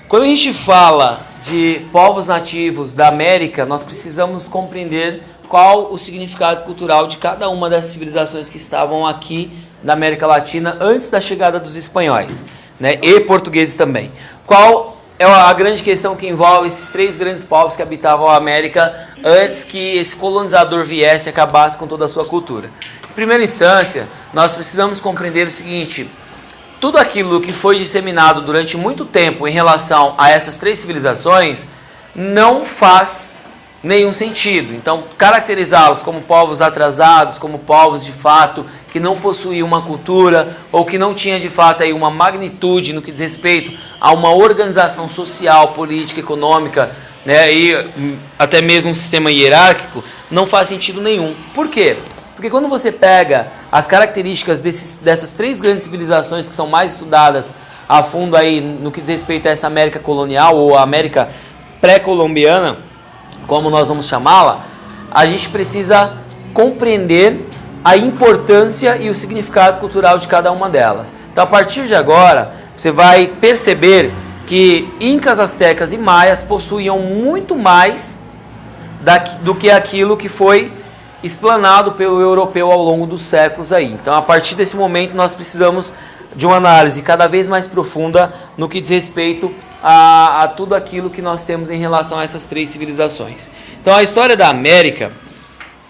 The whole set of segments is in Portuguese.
Quando a gente fala de povos nativos da América, nós precisamos compreender qual o significado cultural de cada uma das civilizações que estavam aqui na América Latina antes da chegada dos espanhóis, né, e portugueses também. Qual é a grande questão que envolve esses três grandes povos que habitavam a América antes que esse colonizador viesse e acabasse com toda a sua cultura? Em primeira instância, nós precisamos compreender o seguinte: tudo aquilo que foi disseminado durante muito tempo em relação a essas três civilizações não faz nenhum sentido. Então, caracterizá-los como povos atrasados, como povos de fato que não possuíam uma cultura ou que não tinha de fato aí uma magnitude no que diz respeito a uma organização social, política, econômica, né, e até mesmo um sistema hierárquico, não faz sentido nenhum. Por quê? Porque quando você pega as características dessas três grandes civilizações que são mais estudadas a fundo aí no que diz respeito a essa América colonial ou a América pré-colombiana, como nós vamos chamá-la, a gente precisa compreender a importância e o significado cultural de cada uma delas. Então, a partir de agora, você vai perceber que incas, astecas e maias possuíam muito mais do que aquilo que foi explanado pelo europeu ao longo dos séculos aí. Então, a partir desse momento, nós precisamos de uma análise cada vez mais profunda no que diz respeito a tudo aquilo que nós temos em relação a essas três civilizações. Então, a história da América,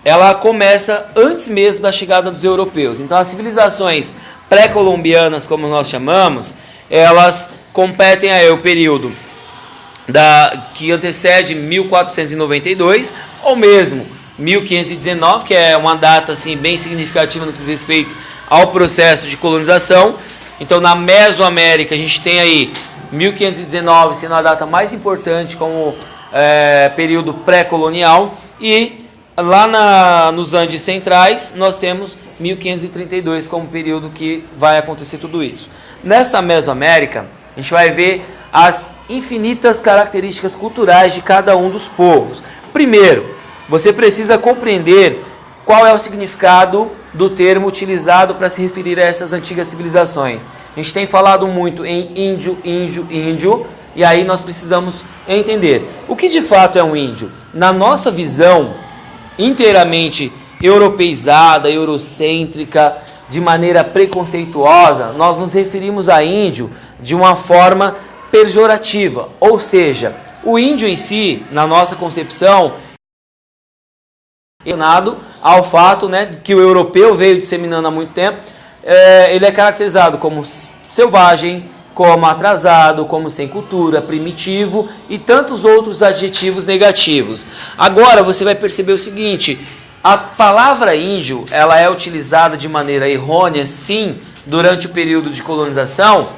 ela começa antes mesmo da chegada dos europeus. Então, as civilizações pré-colombianas, como nós chamamos, elas competem aí o período que antecede 1492, ou mesmo 1519, que é uma data assim, bem significativa no que diz respeito ao processo de colonização. Então, na Mesoamérica, a gente tem aí 1519 sendo a data mais importante como período pré-colonial, e lá nos Andes Centrais nós temos 1532 como período que vai acontecer tudo isso. Nessa Mesoamérica, a gente vai ver as infinitas características culturais de cada um dos povos. Primeiro, você precisa compreender qual é o significado do termo utilizado para se referir a essas antigas civilizações. A gente tem falado muito em índio, índio, índio, e aí nós precisamos entender o que de fato é um índio. Na nossa visão inteiramente europeizada, eurocêntrica, de maneira preconceituosa, nós nos referimos a índio de uma forma pejorativa, ou seja, o índio em si, na nossa concepção, ao fato, né, que o europeu veio disseminando há muito tempo, ele é caracterizado como selvagem, como atrasado, como sem cultura, primitivo e tantos outros adjetivos negativos. Agora você vai perceber o seguinte: a palavra índio, ela é utilizada de maneira errônea, sim, durante o período de colonização,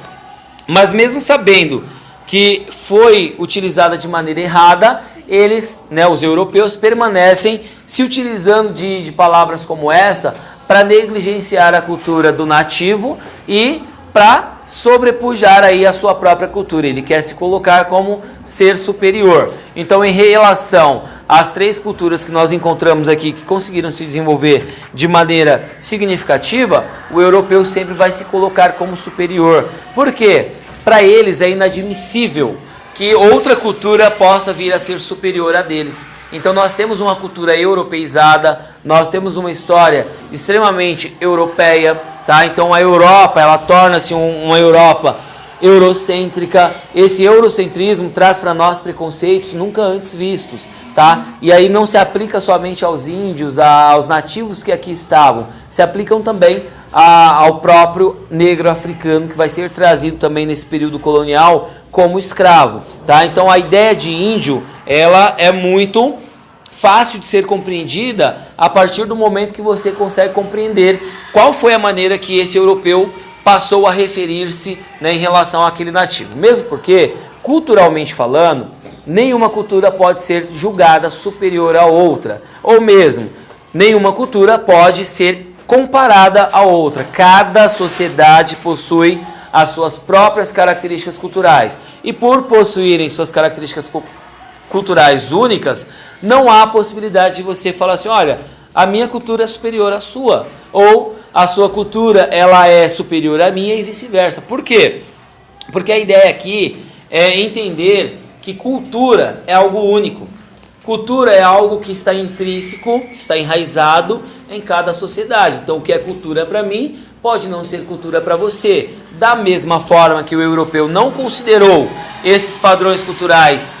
mas mesmo sabendo que foi utilizada de maneira errada, eles, né, os europeus, permanecem se utilizando de palavras como essa para negligenciar a cultura do nativo e para sobrepujar aí a sua própria cultura. Ele quer se colocar como ser superior. Então, em relação às três culturas que nós encontramos aqui, que conseguiram se desenvolver de maneira significativa, o europeu sempre vai se colocar como superior. Por quê? Para eles é inadmissível que outra cultura possa vir a ser superior a deles. Então nós temos uma cultura europeizada, nós temos uma história extremamente europeia, tá? Então a Europa, ela torna-se uma Europa eurocêntrica. Esse eurocentrismo traz para nós preconceitos nunca antes vistos, tá? E aí não se aplica somente aos índios, aos nativos que aqui estavam, se aplicam também ao próprio negro africano, que vai ser trazido também nesse período colonial como escravo, tá? Então a ideia de índio, ela é muito fácil de ser compreendida a partir do momento que você consegue compreender qual foi a maneira que esse europeu passou a referir-se, né, em relação àquele nativo. Mesmo porque, culturalmente falando, nenhuma cultura pode ser julgada superior à outra, ou mesmo nenhuma cultura pode ser comparada a outra. Cada sociedade possui as suas próprias características culturais. E por possuírem suas características culturais únicas, não há possibilidade de você falar assim: olha, a minha cultura é superior à sua, ou a sua cultura ela é superior à minha e vice-versa. Por quê? Porque a ideia aqui é entender que cultura é algo único. Cultura é algo que está intrínseco, que está enraizado em cada sociedade. Então, o que é cultura para mim pode não ser cultura para você. Da mesma forma que o europeu não considerou esses padrões culturais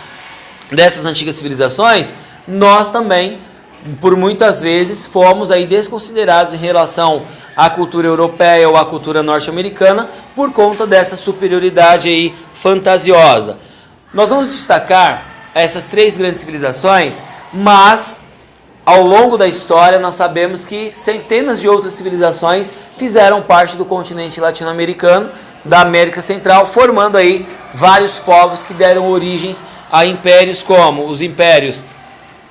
dessas antigas civilizações, nós também, por muitas vezes, fomos aí desconsiderados em relação à cultura europeia ou à cultura norte-americana por conta dessa superioridade aí fantasiosa. Nós vamos destacar essas 3 grandes civilizações, mas ao longo da história nós sabemos que centenas de outras civilizações fizeram parte do continente latino-americano, da América Central, formando aí vários povos que deram origens a impérios como os impérios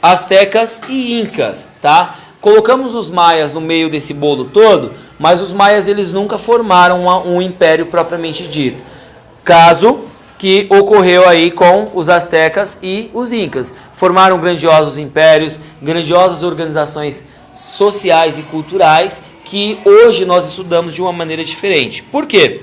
astecas e incas, tá? Colocamos os maias no meio desse bolo todo, mas os maias eles nunca formaram um império propriamente dito. Caso que ocorreu aí com os astecas e os incas. Formaram grandiosos impérios, grandiosas organizações sociais e culturais que hoje nós estudamos de uma maneira diferente. Por quê?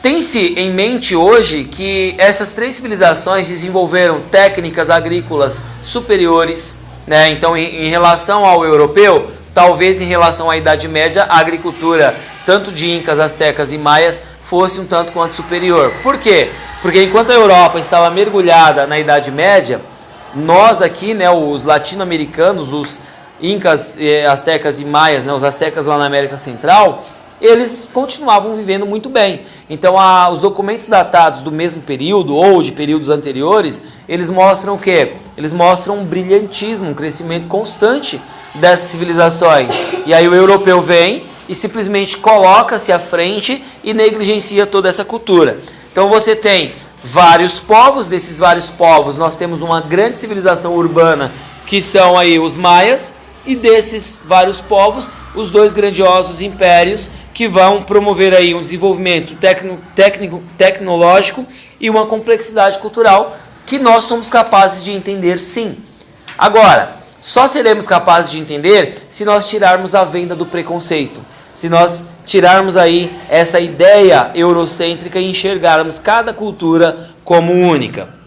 Tem-se em mente hoje que essas 3 civilizações desenvolveram técnicas agrícolas superiores, né? Então, em relação ao europeu, talvez em relação à Idade Média, a agricultura tanto de incas, astecas e maias fosse um tanto quanto superior. Por quê? Porque enquanto a Europa estava mergulhada na Idade Média, nós aqui, né, os latino-americanos, os incas, astecas e maias, né, os astecas lá na América Central, eles continuavam vivendo muito bem. Então, os documentos datados do mesmo período ou de períodos anteriores, eles mostram o quê? Eles mostram um brilhantismo, um crescimento constante dessas civilizações. E aí o europeu vem e simplesmente coloca-se à frente e negligencia toda essa cultura. Então você tem vários povos, desses vários povos nós temos uma grande civilização urbana que são aí os maias, e desses vários povos, os 2 grandiosos impérios que vão promover aí um desenvolvimento tecnológico e uma complexidade cultural que nós somos capazes de entender, sim. Agora, só seremos capazes de entender se nós tirarmos a venda do preconceito, se nós tirarmos aí essa ideia eurocêntrica e enxergarmos cada cultura como única.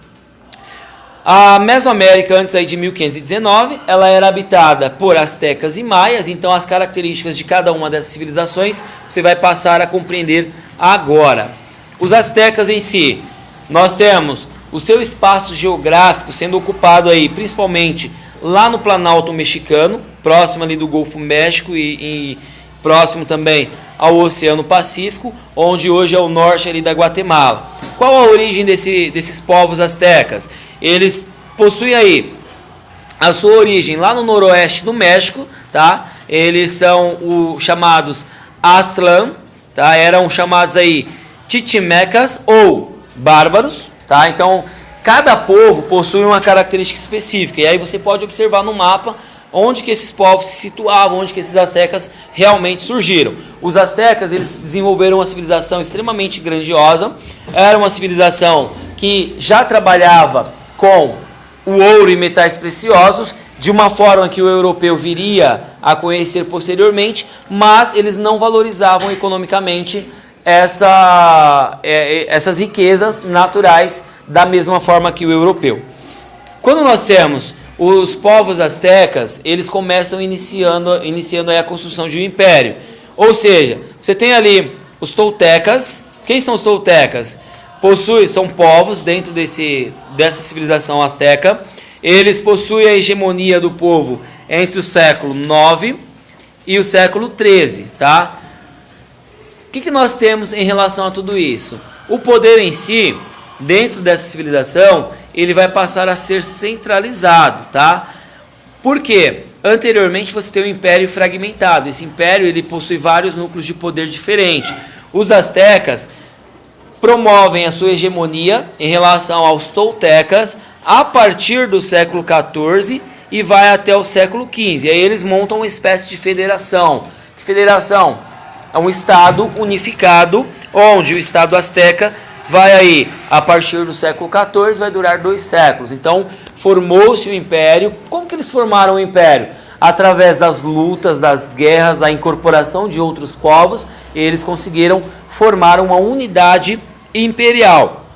A Mesoamérica, antes aí de 1519, ela era habitada por astecas e maias, então as características de cada uma dessas civilizações você vai passar a compreender agora. Os astecas em si, nós temos o seu espaço geográfico sendo ocupado aí principalmente lá no Planalto Mexicano, próximo ali do Golfo México e próximo também ao Oceano Pacífico, onde hoje é o norte ali da Guatemala. Qual a origem desses povos astecas? Eles possuem aí a sua origem lá no noroeste do México, tá? Eles são chamados Aztlán, tá? Eram chamados aí Chichimecas ou bárbaros, tá? Então, cada povo possui uma característica específica, e aí você pode observar no mapa onde que esses povos se situavam, onde que esses astecas realmente surgiram. Os astecas, eles desenvolveram uma civilização extremamente grandiosa, era uma civilização que já trabalhava com o ouro e metais preciosos, de uma forma que o europeu viria a conhecer posteriormente, mas eles não valorizavam economicamente essas riquezas naturais da mesma forma que o europeu. Quando nós temos os povos astecas, eles começam iniciando aí a construção de um império. Ou seja, você tem ali os toltecas. Quem são os toltecas? São povos dentro dessa civilização asteca. Eles possuem a hegemonia do povo entre o século 9 e o século 13, tá? O que nós temos em relação a tudo isso? O poder em si, dentro dessa civilização, ele vai passar a ser centralizado, tá? Por quê? Anteriormente você tem um império fragmentado. Esse império ele possui vários núcleos de poder diferentes. Os astecas promovem a sua hegemonia em relação aos toltecas a partir do século XIV e vai até o século XV. Aí eles montam uma espécie de federação. Que federação? É um estado unificado, onde o estado asteca vai aí, a partir do século XIV, vai durar 2 séculos. Então, formou-se o império. Como que eles formaram o império? Através das lutas, das guerras, a incorporação de outros povos, eles conseguiram formar uma unidade imperial.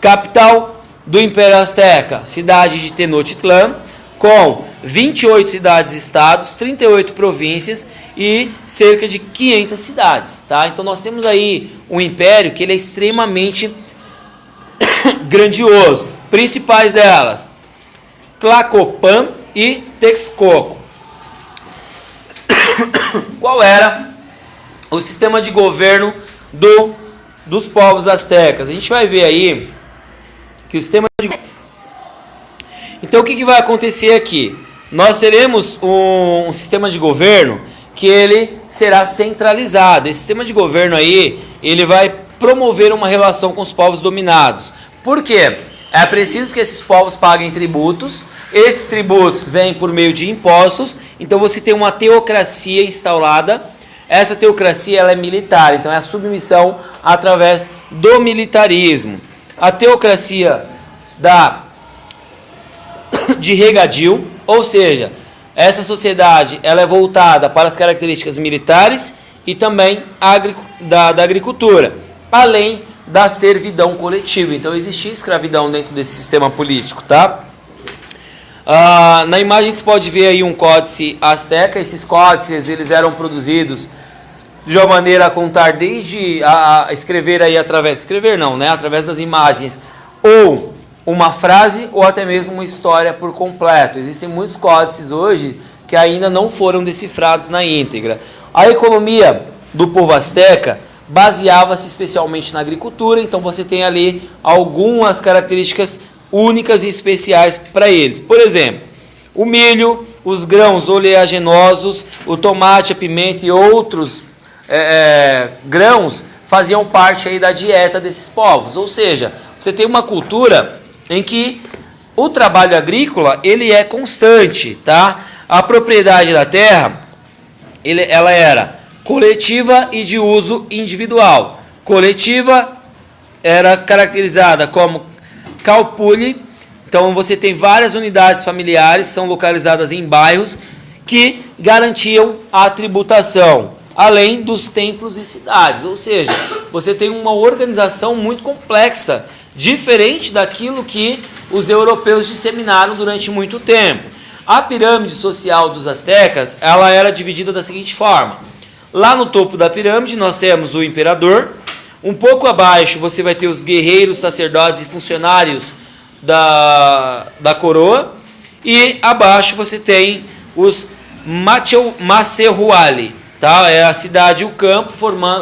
Capital do Império Azteca, cidade de Tenochtitlán, com 28 cidades-estados, 38 províncias e cerca de 500 cidades, tá? Então nós temos aí um império que ele é extremamente grandioso. Principais delas, Tlacopan e Texcoco. Qual era o sistema de governo dos povos astecas? A gente vai ver aí que o sistema de... Então o que vai acontecer aqui? Nós teremos um sistema de governo que ele será centralizado. Esse sistema de governo aí, ele vai promover uma relação com os povos dominados. Por quê? É preciso que esses povos paguem tributos. Esses tributos vêm por meio de impostos. Então você tem uma teocracia instaurada. Essa teocracia ela é militar, então é a submissão através do militarismo. A teocracia de regadio, ou seja, essa sociedade ela é voltada para as características militares e também da agricultura, além da servidão coletiva. Então existia escravidão dentro desse sistema político, tá? Na imagem se pode ver aí um códice asteca. Esses códices eles eram produzidos de uma maneira a contar desde a escrever aí através das imagens, ou uma frase ou até mesmo uma história por completo. Existem muitos códices hoje que ainda não foram decifrados na íntegra. A economia do povo asteca baseava-se especialmente na agricultura, então você tem ali algumas características únicas e especiais para eles. Por exemplo, o milho, os grãos oleaginosos, o tomate, a pimenta e outros grãos faziam parte aí da dieta desses povos. Ou seja, você tem uma cultura em que o trabalho agrícola ele é constante, tá? A propriedade da terra ela era coletiva e de uso individual. Coletiva era caracterizada como calpule. Então você tem várias unidades familiares, são localizadas em bairros que garantiam a tributação, além dos templos e cidades. Ou seja, você tem uma organização muito complexa, diferente daquilo que os europeus disseminaram durante muito tempo. A pirâmide social dos astecas, ela era dividida da seguinte forma. Lá no topo da pirâmide nós temos o imperador. Um pouco abaixo você vai ter os guerreiros, sacerdotes e funcionários da coroa. E abaixo você tem os Macehuali, tá? É a cidade e o campo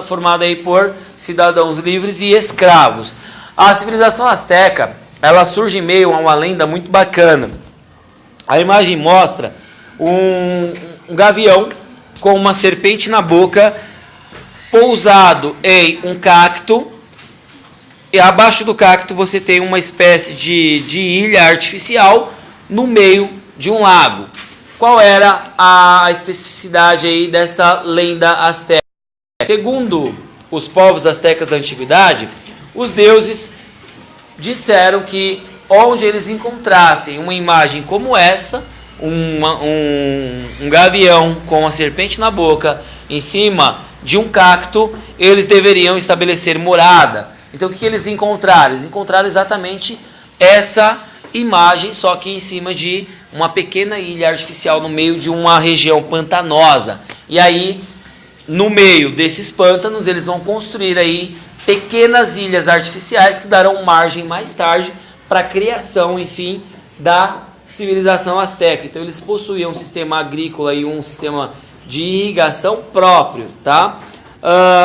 formada aí por cidadãos livres e escravos. A civilização asteca, ela surge em meio a uma lenda muito bacana. A imagem mostra um gavião com uma serpente na boca, pousado em um cacto, e abaixo do cacto você tem uma espécie de ilha artificial no meio de um lago. Qual era a especificidade aí dessa lenda asteca? Segundo os povos astecas da antiguidade, os deuses disseram que onde eles encontrassem uma imagem como essa, um gavião com uma serpente na boca, em cima de um cacto, eles deveriam estabelecer morada. Então o que eles encontraram? Eles encontraram exatamente essa imagem, só que em cima de uma pequena ilha artificial no meio de uma região pantanosa. E aí, no meio desses pântanos, eles vão construir aí pequenas ilhas artificiais que darão margem mais tarde para a criação, enfim, da civilização asteca. Então eles possuíam um sistema agrícola e um sistema de irrigação próprio, tá?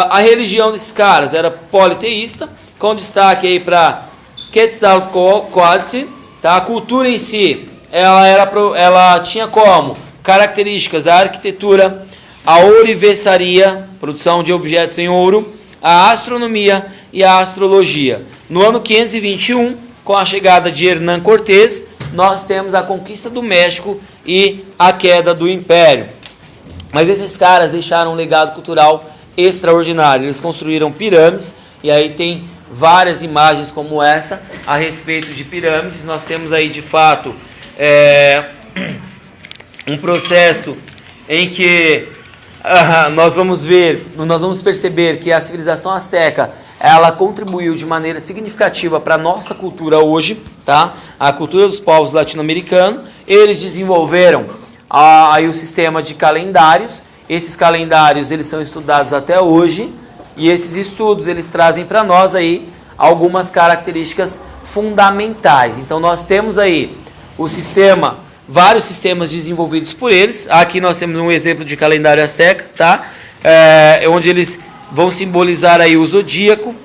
A religião desses caras era politeísta, com destaque aí para Quetzalcoatl, tá? A cultura em si, ela tinha como características a arquitetura, a ourivesaria, produção de objetos em ouro, a astronomia e a astrologia. No ano 521, com a chegada de Hernán Cortés, nós temos a conquista do México e a queda do Império. Mas esses caras deixaram um legado cultural extraordinário. Eles construíram pirâmides, e aí tem várias imagens como essa a respeito de pirâmides. Nós temos aí, de fato, um processo em que nós vamos perceber que a civilização asteca ela contribuiu de maneira significativa para a nossa cultura hoje, tá? A cultura dos povos latino-americanos. Eles desenvolveram aí o sistema de calendários. Esses calendários eles são estudados até hoje e esses estudos eles trazem para nós aí algumas características fundamentais. Então nós temos aí o sistema, vários sistemas desenvolvidos por eles. Aqui nós temos um exemplo de calendário asteca, tá? Onde eles vão simbolizar aí o zodíaco.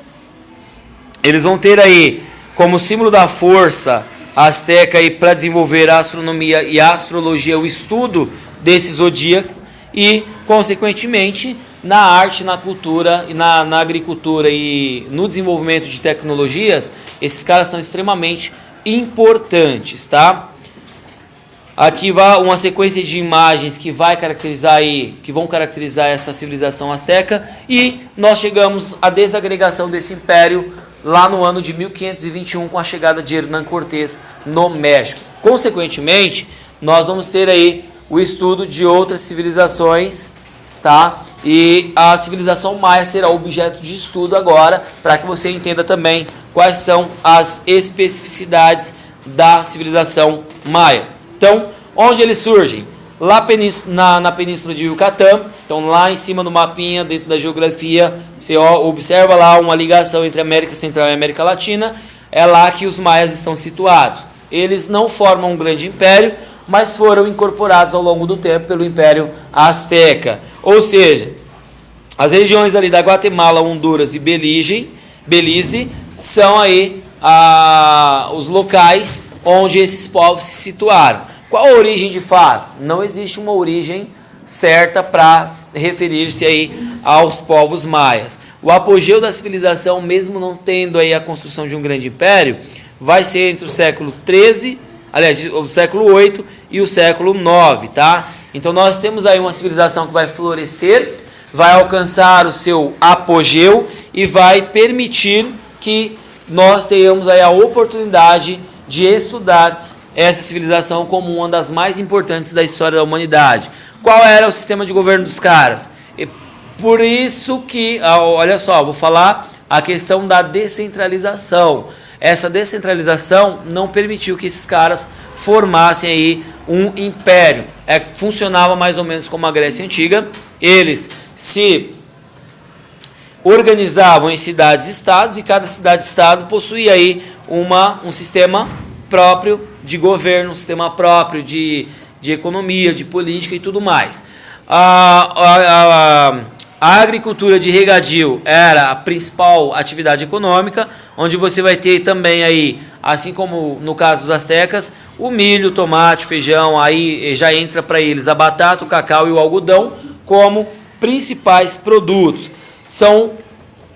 Eles vão ter aí como símbolo da força asteca aí para desenvolver a astronomia e a astrologia, o estudo desse zodíaco e, consequentemente, na arte, na cultura e na agricultura e no desenvolvimento de tecnologias, esses caras são extremamente importantes, tá? Aqui vai uma sequência de imagens que vai caracterizar aí, que vão caracterizar essa civilização asteca, e nós chegamos à desagregação desse império lá no ano de 1521 com a chegada de Hernán Cortés no México. Consequentemente, nós vamos ter aí o estudo de outras civilizações, tá? E a civilização maia será objeto de estudo agora, para que você entenda também quais são as especificidades da civilização maia. Então, onde eles surgem? Lá na península de Yucatán, então lá em cima do mapinha, dentro da geografia, você observa lá uma ligação entre América Central e América Latina, é lá que os maias estão situados. Eles não formam um grande império, mas foram incorporados ao longo do tempo pelo Império Azteca. Ou seja, as regiões ali da Guatemala, Honduras e Belize são aí os locais onde esses povos se situaram. Qual a origem de fato? Não existe uma origem certa para referir-se aí aos povos maias. O apogeu da civilização, mesmo não tendo aí a construção de um grande império, vai ser entre o século XIII, aliás, o século VIII e o século IX, tá? Então nós temos aí uma civilização que vai florescer, vai alcançar o seu apogeu e vai permitir que nós tenhamos aí a oportunidade de estudar essa civilização como uma das mais importantes da história da humanidade. Qual era o sistema de governo dos caras? E por isso que, olha só, vou falar a questão da descentralização. Essa descentralização não permitiu que esses caras formassem aí um império. Funcionava mais ou menos como a Grécia Antiga. Eles se organizavam em cidades-estados e cada cidade-estado possuía aí um sistema próprio de governo, um sistema próprio de economia, de política e tudo mais. A agricultura de regadio era a principal atividade econômica, onde você vai ter também aí, assim como no caso dos astecas, o milho, o tomate, o feijão, aí já entra para eles a batata, o cacau e o algodão como principais produtos. São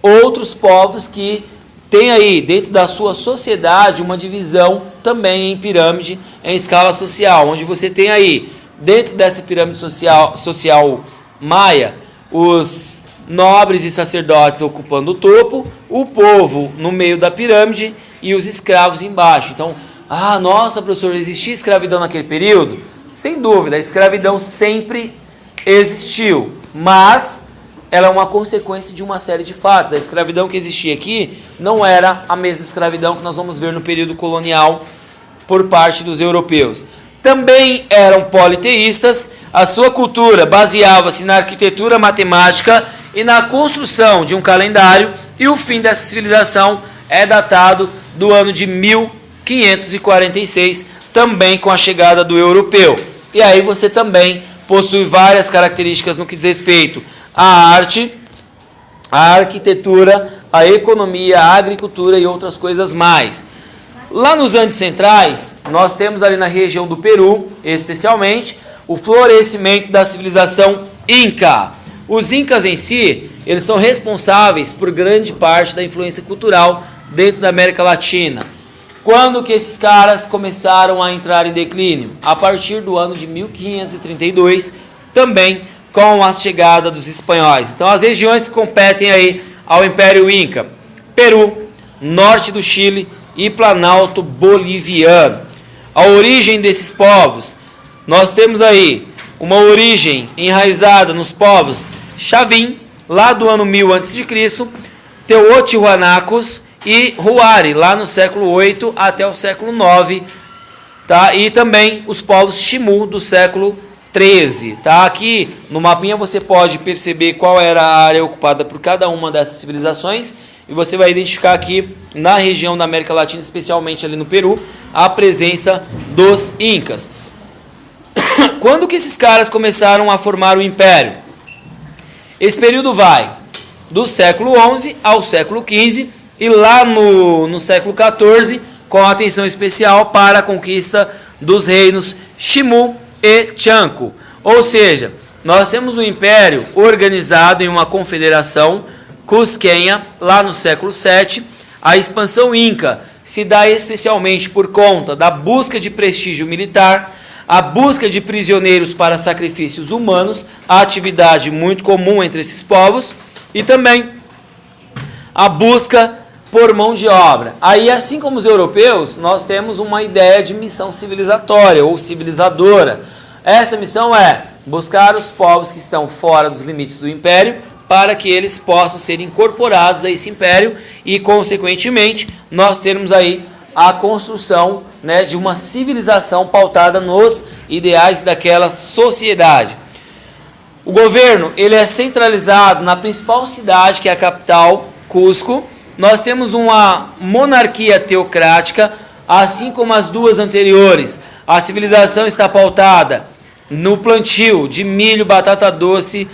outros povos que têm aí dentro da sua sociedade uma divisão também em pirâmide, em escala social, onde você tem aí dentro dessa pirâmide social maia, os nobres e sacerdotes ocupando o topo, o povo no meio da pirâmide e os escravos embaixo. Então, nossa, professor, existia escravidão naquele período? Sem dúvida, a escravidão sempre existiu, mas ela é uma consequência de uma série de fatos. A escravidão que existia aqui não era a mesma escravidão que nós vamos ver no período colonial por parte dos europeus. Também eram politeístas, a sua cultura baseava-se na arquitetura matemática e na construção de um calendário, e o fim dessa civilização é datado do ano de 1546, também com a chegada do europeu. E aí você também possui várias características no que diz respeito à arte, à arquitetura, à economia, à agricultura e outras coisas mais. Lá nos Andes Centrais, nós temos ali na região do Peru, especialmente, o florescimento da civilização Inca. Os Incas em si, eles são responsáveis por grande parte da influência cultural dentro da América Latina. Quando que esses caras começaram a entrar em declínio? A partir do ano de 1532, também com a chegada dos espanhóis. Então as regiões que competem aí ao Império Inca: Peru, norte do Chile e Planalto Boliviano. A origem desses povos, nós temos aí uma origem enraizada nos povos Chavin, lá do ano 1000 a.C., Teotihuanacos e Huari, lá no século 8 até o século 9, tá? E também os povos Ximu do século 13, tá? Aqui no mapinha você pode perceber qual era a área ocupada por cada uma dessas civilizações e você vai identificar aqui na região da América Latina, especialmente ali no Peru, a presença dos Incas. Quando que esses caras começaram a formar o império? Esse período vai do século 11 ao século 15 e lá no século 14 com atenção especial para a conquista dos reinos Ximu e Tianco. Ou seja, nós temos um império organizado em uma confederação cusquenha lá no século 7. A expansão inca se dá especialmente por conta da busca de prestígio militar, a busca de prisioneiros para sacrifícios humanos, a atividade muito comum entre esses povos, e também a busca por mão de obra. Aí, assim como os europeus, nós temos uma ideia de missão civilizatória ou civilizadora. Essa missão é buscar os povos que estão fora dos limites do império para que eles possam ser incorporados a esse império e, consequentemente, nós termos aí a construção, né, de uma civilização pautada nos ideais daquela sociedade. O governo ele é centralizado na principal cidade, que é a capital, Cusco. Nós temos uma monarquia teocrática, assim como as duas anteriores. A civilização está pautada no plantio de milho, batata doce,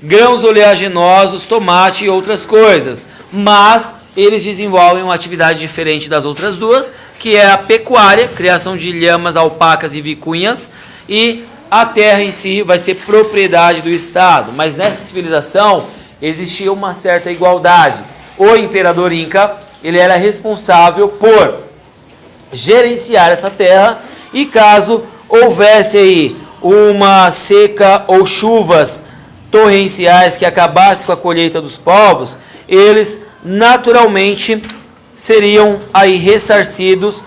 grãos oleaginosos, tomate e outras coisas. Mas eles desenvolvem uma atividade diferente das outras duas, que é a pecuária, criação de lhamas, alpacas e vicunhas, e a terra em si vai ser propriedade do Estado. Mas nessa civilização existia uma certa igualdade. O imperador Inca ele era responsável por gerenciar essa terra e caso houvesse aí uma seca ou chuvas torrenciais que acabasse com a colheita dos povos, eles naturalmente seriam aí ressarcidos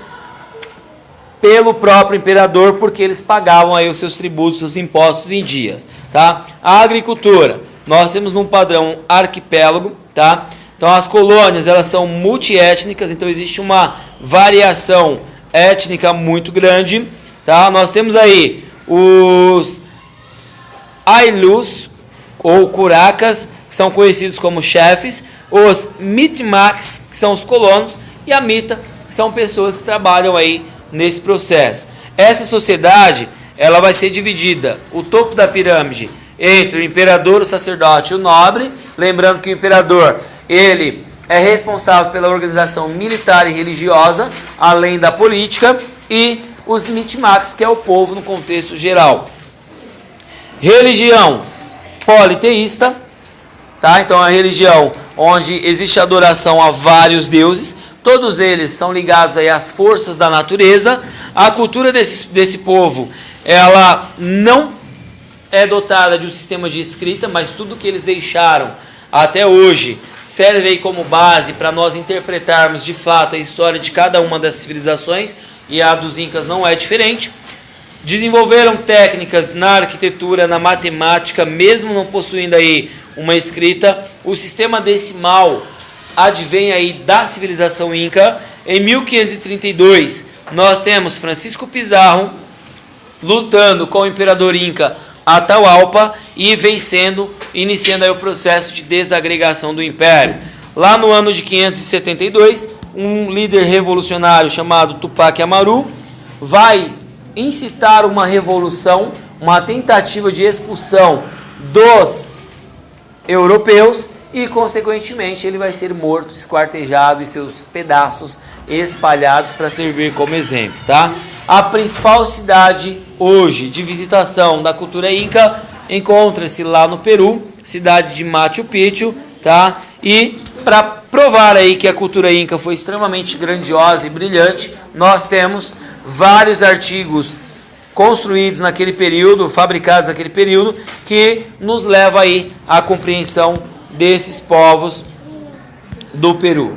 pelo próprio imperador, porque eles pagavam aí os seus tributos, seus impostos em dias, tá? A agricultura, nós temos num padrão arquipélago, tá? Então as colônias, elas são multiétnicas, então existe uma variação étnica muito grande, tá? Nós temos aí os Ailus ou Curacas, que são conhecidos como chefes, os Mitmacs, que são os colonos, e a Mita, que são pessoas que trabalham aí nesse processo. Essa sociedade, ela vai ser dividida, o topo da pirâmide, entre o imperador, o sacerdote e o nobre, lembrando que o imperador, ele é responsável pela organização militar e religiosa, além da política, e os Mitmacs, que é o povo no contexto geral. Religião politeísta, tá? Então a religião onde existe adoração a vários deuses, todos eles são ligados aí às forças da natureza. A cultura desse povo, ela não é dotada de um sistema de escrita, mas tudo que eles deixaram até hoje serve aí como base para nós interpretarmos de fato a história de cada uma das civilizações, e a dos Incas não é diferente. Desenvolveram técnicas na arquitetura, na matemática, mesmo não possuindo aí uma escrita. O sistema decimal advém aí da civilização Inca. Em 1532, nós temos Francisco Pizarro lutando com o imperador Inca Atahualpa e vencendo, iniciando aí o processo de desagregação do império. Lá no ano de 572, um líder revolucionário chamado Tupac Amaru vai incitar uma revolução, uma tentativa de expulsão dos europeus e, consequentemente, ele vai ser morto, esquartejado e seus pedaços espalhados para servir como exemplo, tá? A principal cidade hoje de visitação da cultura inca encontra-se lá no Peru, cidade de Machu Picchu, tá? E para provar aí que a cultura inca foi extremamente grandiosa e brilhante, nós temos vários artigos construídos naquele período, fabricados naquele período, que nos leva aí à compreensão desses povos do Peru.